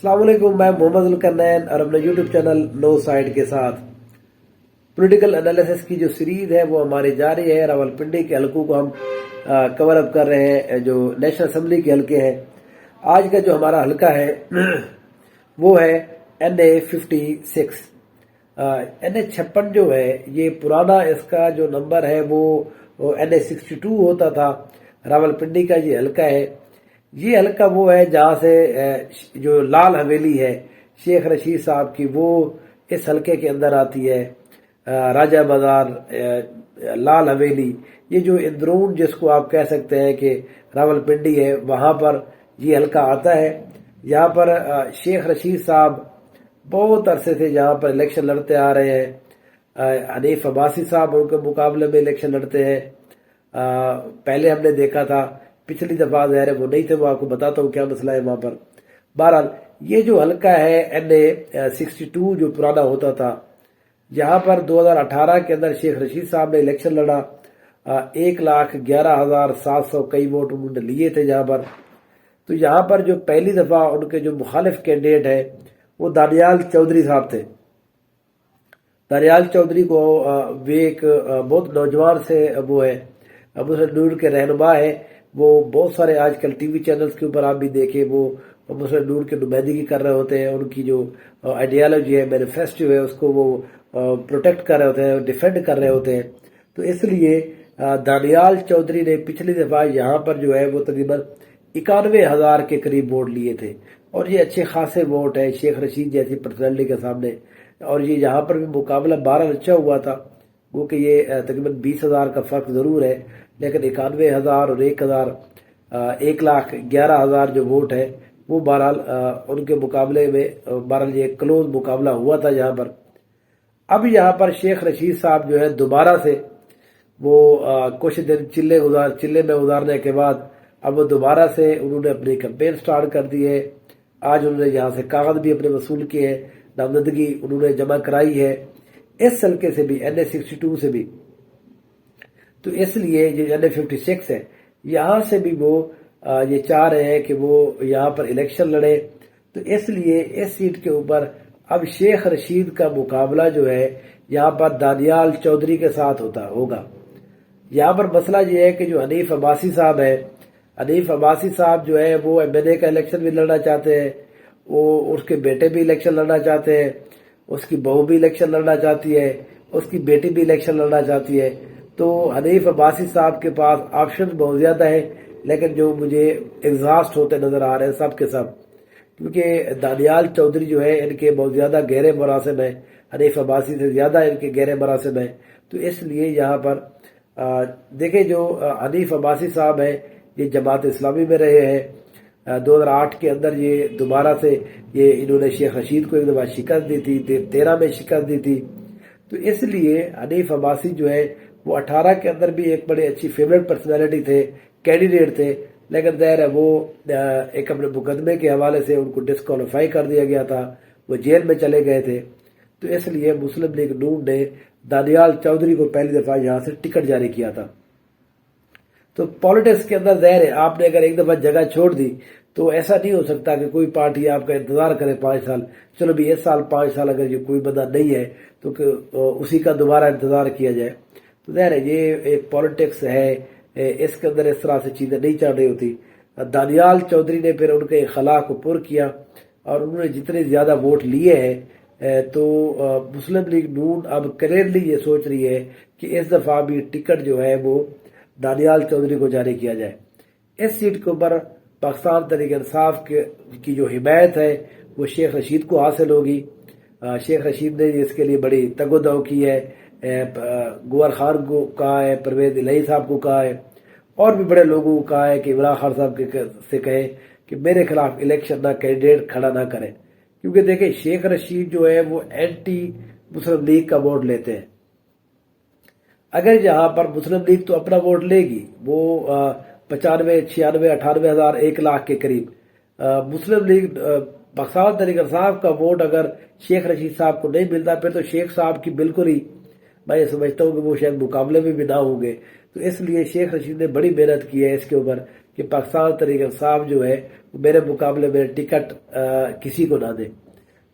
अस्सलाम वालेकुम। मैं मोहम्मद जुल्करनैन और अपने यूट्यूब चैनल नो साइड के साथ पॉलिटिकल एनालिसिस की जो सीरीज है वो हमारी जारी है। रावलपिंडी के हलकों को हम कवर अप कर रहे हैं, जो नेशनल असेंबली के हलके हैं। आज का जो हमारा हलका है वो है NA56। NA56 जो है ये पुराना इसका जो नंबर है वो NA62 होता था। रावलपिंडी का ये हलका है। ये हलका वो है जहाँ से जो लाल हवेली है शेख रशीद साहब की, वो इस हलके के अंदर आती है। राजा बाजार, लाल हवेली, ये जो इंदरून जिसको आप कह सकते हैं कि रावलपिंडी है, वहाँ पर ये हलका आता है। यहाँ पर शेख रशीद साहब बहुत अरसे से यहाँ पर इलेक्शन लड़ते आ रहे हैं। हनीफ अब्बासी साहब उनके मुकाबले में इलेक्शन लड़ते हैं। पहले हमने देखा था, पिछली दफा ज़ाहिर है वो नहीं थे, वो आपको बताता हूँ क्या मसला है वहाँ पर। बहरहाल ये जो हलका है NA62 जो पुराना होता था, यहाँ पर 2018 के अंदर शेख रशीद साहब ने इलेक्शन लड़ा। 1,11,700 कई वोट उन्होंने लिए थे यहाँ पर। तो यहाँ पर जो पहली दफा उनके जो मुखालिफ कैंडिडेट है वो दानियाल चौधरी साहब थे। दानियाल चौधरी को वे एक बहुत नौजवान से वो है, मुस्लिम नूर के रहनुमा है। वो बहुत सारे आजकल टीवी चैनल्स के ऊपर आप भी देखें, वो मुस्लिम नूर की नुमाइंदगी कर रहे होते हैं। उनकी जो आइडियालॉजी है, मैनिफेस्टो है, उसको वो प्रोटेक्ट कर रहे होते हैं, डिफेंड कर रहे होते हैं। तो इसलिए दानियाल चौधरी ने पिछली दफा यहाँ पर जो है वो तकरीबन 91,000 के करीब वोट लिए थे, और ये अच्छे खासे वोट है शेख रशीद जैसी पर्सनैलिटी के सामने। और ये यहाँ पर भी मुकाबला 12 अच्छा हुआ था, वो कि ये तकरीबन 20,000 का फर्क जरूर है, लेकिन 91,000 और 1,11,000 जो वोट है वो बहरहाल उनके मुकाबले में बहरहाल ये क्लोज मुकाबला हुआ था यहाँ पर। अब यहाँ पर शेख रशीद साहब जो है दोबारा से वो कुछ दिन चिल्ले में उतारने के बाद अब वो दोबारा से उन्होंने अपनी कैंपेन स्टार्ट कर दी है। आज उन्होंने यहाँ से कागज भी अपने वसूल किए हैं, नामजदगी उन्होंने जमा कराई है इस हल्के से भी, NA62 से भी। तो इसलिए जो NA56 है यहाँ से भी वो ये चाह रहे हैं कि वो यहाँ पर इलेक्शन लड़े। तो इसलिए इस सीट के ऊपर अब शेख रशीद का मुकाबला जो है यहाँ पर दानियाल चौधरी के साथ होगा। यहाँ पर मसला ये है कि जो हनीफ अब्बासी साहब है, हनीफ अब्बासी साहब जो है वो MNA का इलेक्शन भी लड़ना चाहते हैं, वो उसके बेटे भी इलेक्शन लड़ना चाहते हैं, उसकी बहू भी इलेक्शन लड़ना चाहती है, उसकी बेटी भी इलेक्शन लड़ना चाहती है। तो हनीफ अब्बासी साहब के पास ऑप्शन बहुत ज्यादा है, लेकिन जो मुझे एग्जॉस्ट होते नजर आ रहे हैं सब के सब, क्योंकि दानियाल चौधरी जो है इनके बहुत ज्यादा गहरे मरासिम है, हनीफ अब्बासी से ज्यादा इनके गहरे मरासिम है। तो इसलिए यहाँ पर देखे जो हनीफ अब्बासी साहब है ये जमात इस्लामी में रहे हैं। 2008 के अंदर ये दोबारा से ये इन्होंने शेख रशीद को एक दफा शिकस्त दी थी, 13 में शिकस्त दी थी। तो इसलिए हनीफ अब्बासी जो है वो 18 के अंदर भी एक बड़े अच्छी फेवरेट पर्सनैलिटी थे, कैंडिडेट थे, लेकिन ज़ाहिर है वो एक अपने मुकदमे के हवाले से उनको डिस्क्वालीफाई कर दिया गया था, वो जेल में चले गए थे। तो इसलिए मुस्लिम लीग नून ने दानियाल चौधरी को पहली दफा यहाँ से टिकट जारी किया था। तो पॉलिटिक्स के अंदर ज़ाहिर है आपने अगर एक दफा जगह छोड़ दी तो ऐसा नहीं हो सकता कि कोई पार्टी आपका इंतजार करे 5 साल। चलो भी इस साल 5 साल अगर ये कोई बंदा नहीं है तो उसी का दोबारा इंतजार किया जाए। तो ज़ाहिर है ये एक पॉलिटिक्स है, इसके अंदर इस तरह से चीजें नहीं चल रही होती। दानियाल चौधरी ने फिर उनके खला को पुर किया और उन्होंने जितने ज्यादा वोट लिए हैं तो मुस्लिम लीग नून अब क्लियरली ये सोच रही है कि इस दफा भी टिकट जो है वो दानियाल चौधरी को जारी किया जाए। इस सीट के ऊपर पाकिस्तान तहरीक इंसाफ की जो हिमायत है वो शेख रशीद को हासिल होगी। शेख रशीद ने इसके लिए बड़ी तगोदो की है, गौहर खान को कहा है, परवेज इलाही साहब को कहा है, और भी बड़े लोगों को कहा है कि इमरान खान साहब से कहे कि मेरे खिलाफ इलेक्शन ना कैंडिडेट खड़ा ना करें। क्योंकि देखें शेख रशीद जो है वो एंटी मुस्लिम लीग का वोट लेते हैं। अगर यहाँ पर मुस्लिम लीग तो अपना वोट लेगी, वो 95, 96, 98,000, 1 लाख के करीब। मुस्लिम लीग पाकिस्तान तहरीक इंसाफ का वोट अगर शेख रशीद साहब को नहीं मिलता फिर तो शेख साहब की बिल्कुल ही मैं समझता हूँ कि वो शायद मुकाबले में भी ना होंगे। तो इसलिए शेख रशीद ने बड़ी मेहनत की है इसके ऊपर کہ پاکستان تحریک انصاف جو ہے میرے مقابلے میں ٹکٹ کسی کو نہ دے۔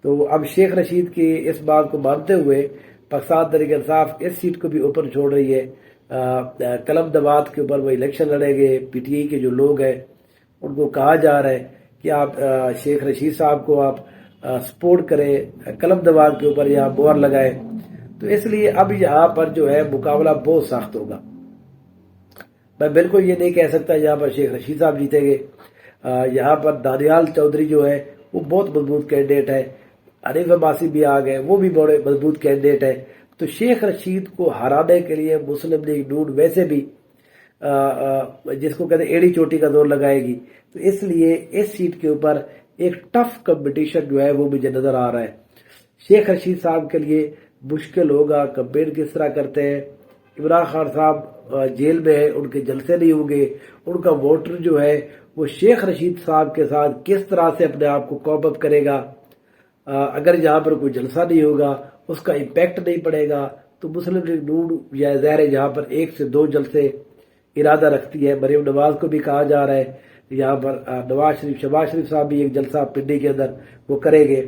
تو اب شیخ رشید کی اس بات کو مانتے ہوئے پاکستان تحریک انصاف اس سیٹ کو بھی اوپن چھوڑ رہی ہے۔ قلم دبات کے اوپر وہ الیکشن لڑیں گے۔ پی ٹی آئی کے جو لوگ ہیں ان کو کہا جا رہا ہے کہ آپ شیخ رشید صاحب کو آپ سپورٹ کریں، قلم دبات کے اوپر یا مہر لگائیں۔ تو اس لیے اب یہاں پر جو ہے مقابلہ بہت سخت ہوگا۔ میں بالکل یہ نہیں کہہ سکتا یہاں پر شیخ رشید صاحب جیتیں گے۔ یہاں پر دانیال چودھری جو ہے وہ بہت مضبوط کینڈیڈیٹ ہے، حنیف عباسی بھی آ گئے، وہ بھی بڑے مضبوط کینڈیڈیٹ ہے۔ تو شیخ رشید کو ہرانے کے لیے مسلم لیگ نون ویسے بھی جس کو کہتے ہیں ایڑی چوٹی کا زور لگائے گی، تو اس لیے اس سیٹ کے اوپر ایک ٹف کمپٹیشن جو ہے وہ مجھے نظر آ رہا ہے۔ شیخ رشید صاحب کے لیے مشکل ہوگا، کمپین کس طرح کرتے ہیں۔ عمران خان صاحب جیل میں ہے، ان کے جلسے نہیں ہوں گے، ان کا ووٹر جو ہے وہ شیخ رشید صاحب کے ساتھ کس طرح سے اپنے آپ کو کوپ اپ کرے گا۔ اگر یہاں پر کوئی جلسہ نہیں ہوگا، اس کا امپیکٹ نہیں پڑے گا، تو مسلم لیگ نون یا ظاہر ہے یہاں پر 1 سے 2 جلسے ارادہ رکھتی ہے۔ مریم نواز کو بھی کہا جا رہا ہے یہاں پر شہباز شریف صاحب بھی ایک جلسہ پنڈی کے اندر وہ کریں گے۔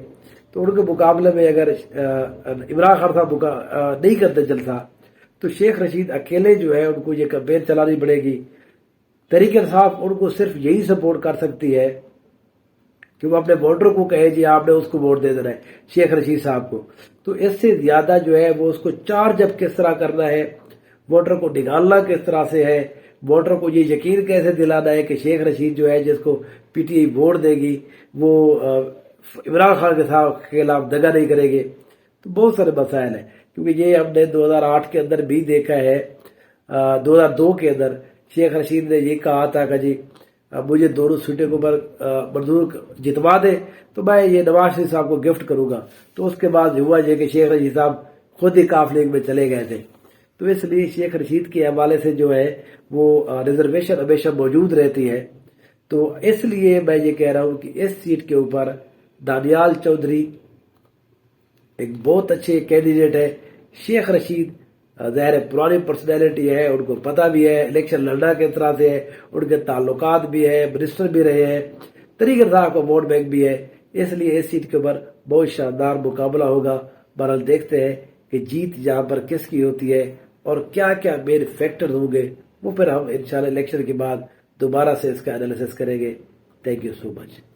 تو ان کے مقابلے میں اگر عمران خان صاحب نہیں کرتے جلسہ، تو شیخ رشید اکیلے جو ہے ان کو یہ کمپین چلانی پڑے گی۔ تحریک انصاف ان کو صرف یہی سپورٹ کر سکتی ہے کہ وہ اپنے ووٹر کو کہے جی آپ نے اس کو ووٹ دے دینا ہے شیخ رشید صاحب کو۔ تو اس سے زیادہ جو ہے وہ اس کو چارج اپ کس طرح کرنا ہے، ووٹر کو نکالنا کس طرح سے ہے، ووٹر کو یہ یقین کیسے دلانا ہے کہ شیخ رشید جو ہے جس کو پی ٹی آئی ووٹ دے گی وہ عمران خان کے خلاف دگا نہیں کرے گے۔ تو بہت سارے مسائل ہیں، کیونکہ یہ ہم نے 2008 کے اندر بھی دیکھا ہے۔ 2002 کے اندر شیخ رشید نے یہ کہا تھا کہ جی مجھے دونوں سیٹوں کے اوپر منظور جتوا دے تو میں یہ نواز شریف صاحب کو گفٹ کروں گا۔ تو اس کے بعد ہوا یہ کہ شیخ رشید صاحب خود ہی کاف لیگ میں چلے گئے تھے۔ تو اس لیے شیخ رشید کے حوالے سے جو ہے وہ ریزرویشن ہمیشہ موجود رہتی ہے۔ تو اس لیے میں یہ کہہ رہا ہوں کہ اس سیٹ کے اوپر دانیال چودھری ایک بہت اچھے کینڈیڈیٹ ہے۔ شیخ رشید ظاہر پرانی پرسنالٹی ہے، ان کو پتہ بھی ہے الیکشن لڑنا کس طرح سے ہے، ان کے تعلقات بھی ہے، منسٹر بھی رہے ہیں، طریق انصاف کا ووٹ بینک بھی ہے۔ اس لیے اس سیٹ کے اوپر بہت شاندار مقابلہ ہوگا۔ بہرحال دیکھتے ہیں کہ جیت یہاں پر کس کی ہوتی ہے اور کیا کیا مین فیکٹرز ہوں گے، وہ پھر ہم انشاءاللہ الیکشن کے بعد دوبارہ سے اس کا انالیسس کریں گے۔ Thank you so much.